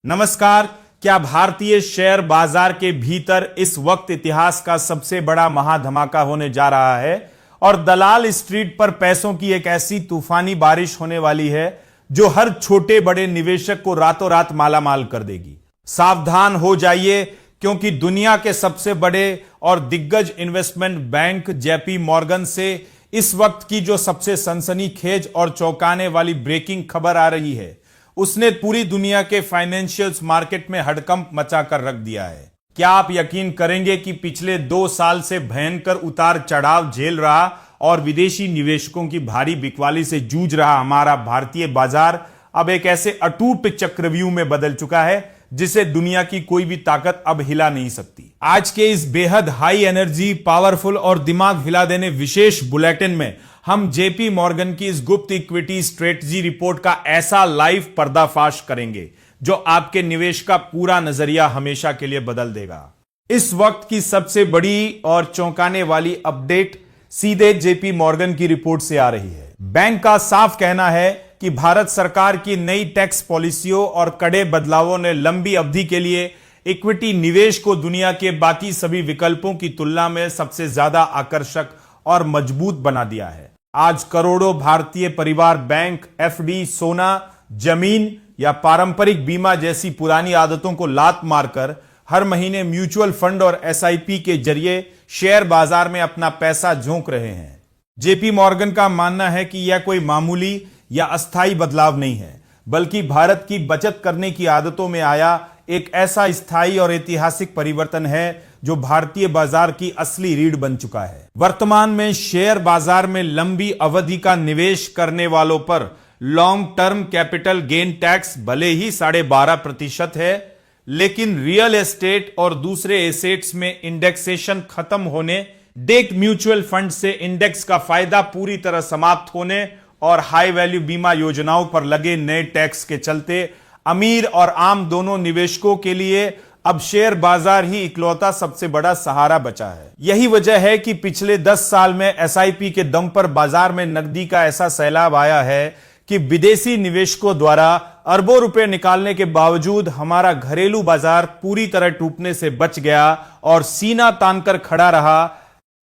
नमस्कार। क्या भारतीय शेयर बाजार के भीतर इस वक्त इतिहास का सबसे बड़ा महाधमाका होने जा रहा है और दलाल स्ट्रीट पर पैसों की एक ऐसी तूफानी बारिश होने वाली है जो हर छोटे बड़े निवेशक को रातों रात मालामाल कर देगी। सावधान हो जाइए, क्योंकि दुनिया के सबसे बड़े और दिग्गज इन्वेस्टमेंट बैंक जेपी मॉर्गन से इस वक्त की जो सबसे सनसनीखेज और चौंकाने वाली ब्रेकिंग खबर आ रही है, उसने पूरी दुनिया के फाइनेंशियल्स मार्केट में हड़कंप मचा कर रख दिया है। क्या आप यकीन करेंगे कि पिछले 2 साल से भयंकर उतार चढ़ाव झेल रहा और विदेशी निवेशकों की भारी बिकवाली से जूझ रहा हमारा भारतीय बाजार अब एक ऐसे अटूट चक्रव्यूह में बदल चुका है जिसे दुनिया की कोई भी ताकत अब हिला नहीं सकती। आज के इस बेहद हाई एनर्जी, पावरफुल और दिमाग हिला देने विशेष बुलेटिन में हम जेपी मॉर्गन की इस गुप्त इक्विटी स्ट्रेटजी रिपोर्ट का ऐसा लाइव पर्दाफाश करेंगे जो आपके निवेश का पूरा नजरिया हमेशा के लिए बदल देगा। इस वक्त की सबसे बड़ी और चौंकाने वाली अपडेट सीधे जेपी मॉर्गन की रिपोर्ट से आ रही है। बैंक का साफ कहना है कि भारत सरकार की नई टैक्स पॉलिसियों और कड़े बदलावों ने लंबी अवधि के लिए इक्विटी निवेश को दुनिया के बाकी सभी विकल्पों की तुलना में सबसे ज्यादा आकर्षक और मजबूत बना दिया है। आज करोड़ों भारतीय परिवार बैंक, एफडी, सोना, जमीन या पारंपरिक बीमा जैसी पुरानी आदतों को लात मारकर हर महीने म्यूचुअल फंड और एसआईपी के जरिए शेयर बाजार में अपना पैसा झोंक रहे हैं। जेपी मॉर्गन का मानना है कि यह कोई मामूली या अस्थायी बदलाव नहीं है, बल्कि भारत की बचत करने की आदतों में आया एक ऐसा स्थायी और ऐतिहासिक परिवर्तन है जो भारतीय बाजार की असली रीढ़ बन चुका है। वर्तमान में शेयर बाजार में लंबी अवधि का निवेश करने वालों पर long term capital gain tax भले ही 12.5% है, लेकिन रियल एस्टेट और दूसरे एसेट्स में इंडेक्सेशन खत्म होने, डेट म्यूचुअल फंड से इंडेक्स का फायदा पूरी तरह समाप्त होने और हाई वैल्यू बीमा योजनाओं पर लगे नए टैक्स के चलते अमीर और आम दोनों निवेशकों के लिए अब शेयर बाजार ही इकलौता सबसे बड़ा सहारा बचा है। यही वजह है कि पिछले 10 साल में एसआईपी के दम पर बाजार में नकदी का ऐसा सैलाब आया है कि विदेशी निवेशकों द्वारा अरबों रुपए निकालने के बावजूद हमारा घरेलू बाजार पूरी तरह टूटने से बच गया और सीना तानकर खड़ा रहा।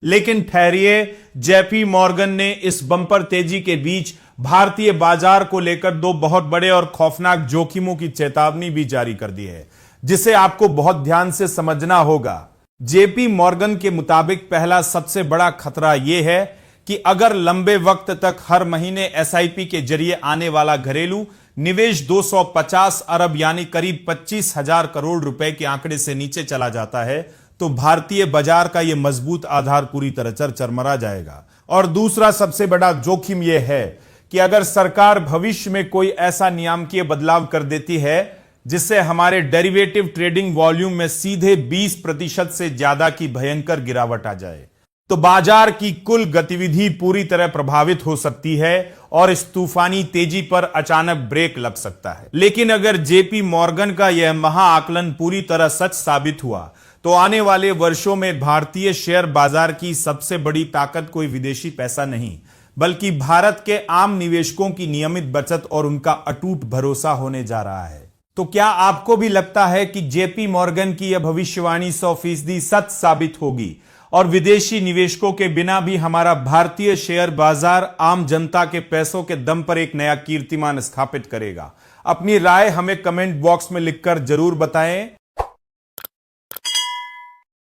लेकिन ठहरिए, जेपी मॉर्गन ने इस बम्पर तेजी के बीच भारतीय बाजार को लेकर 2 बहुत बड़े और खौफनाक जोखिमों की चेतावनी भी जारी कर दी है, जिसे आपको बहुत ध्यान से समझना होगा। जेपी मॉर्गन के मुताबिक पहला सबसे बड़ा खतरा यह है कि अगर लंबे वक्त तक हर महीने एसआईपी के जरिए आने वाला घरेलू निवेश 250 अरब यानी करीब 25,000 करोड़ रुपए के आंकड़े से नीचे चला जाता है, तो भारतीय बाजार का यह मजबूत आधार पूरी तरह चरमरा जाएगा। और दूसरा सबसे बड़ा जोखिम यह है कि अगर सरकार भविष्य में कोई ऐसा नियामकीय बदलाव कर देती है जिससे हमारे डेरिवेटिव ट्रेडिंग वॉल्यूम में सीधे 20% से ज्यादा की भयंकर गिरावट आ जाए, तो बाजार की कुल गतिविधि पूरी तरह प्रभावित हो सकती है और इस तूफानी तेजी पर अचानक ब्रेक लग सकता है। लेकिन अगर जेपी मॉर्गन का यह महाआकलन पूरी तरह सच साबित हुआ, तो आने वाले वर्षों में भारतीय शेयर बाजार की सबसे बड़ी ताकत कोई विदेशी पैसा नहीं, बल्कि भारत के आम निवेशकों की नियमित बचत और उनका अटूट भरोसा होने जा रहा है। तो क्या आपको भी लगता है कि जेपी मॉर्गन की यह भविष्यवाणी 100% सच साबित होगी और विदेशी निवेशकों के बिना भी हमारा भारतीय शेयर बाजार आम जनता के पैसों के दम पर एक नया कीर्तिमान स्थापित करेगा? अपनी राय हमें कमेंट बॉक्स में लिखकर जरूर बताएं।